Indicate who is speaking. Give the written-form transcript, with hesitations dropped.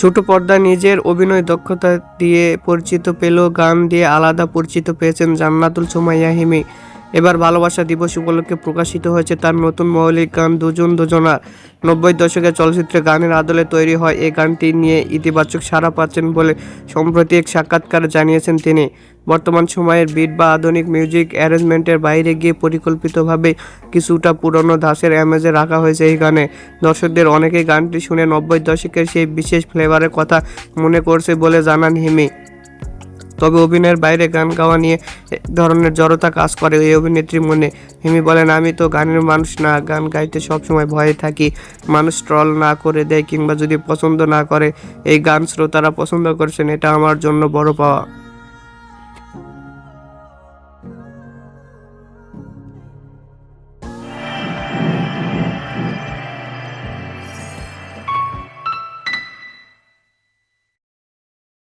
Speaker 1: ছোট পর্দায় নিজের অভিনয় দক্ষতা দিয়ে পরিচিত পেলেও গান দিয়ে আলাদা পরিচিত পেয়েছেন জান্নাতুল সুমাইয়া হিমি। এবার ভালোবাসা দিবস উপলক্ষে প্রকাশিত হয়েছে তার নতুন মৌলিক গান দুজন দুজনা। 90 দশকের চলচ্চিত্রে গানের আদলে তৈরি হয় এই গানটি নিয়ে ইতিবাচক সাড়া পাচ্ছেন বলে সম্প্রতি এক সাক্ষাৎকারে জানিয়েছেন তিনি। বর্তমান সময়ের বিট বা আধুনিক মিউজিক অ্যারেঞ্জমেন্টের বাইরে গিয়ে পরিকল্পিতভাবে কিছুটা পুরনো ধাঁচের আমেজে রাখা হয়েছে এই গানে। দর্শকদের অনেকেই গানটি শুনে 90 দশকের সেই বিশেষ ফ্লেভারের কথা মনে করছে বলে জানান হিমি। তবে অভিনয়ের বাইরে গান গাওয়া নিয়ে এক ধরনের জড়তা কাজ করে এই অভিনেত্রীর মনে। হিমি বলেন, আমি তো গানের মানুষ না, গান গাইতে সবসময় ভয়ে থাকি মানুষ ট্রল না করে দেয় কিংবা যদি পছন্দ না করে। এই গান শ্রোতারা পছন্দ করছেন, এটা আমার জন্য বড় পাওয়া।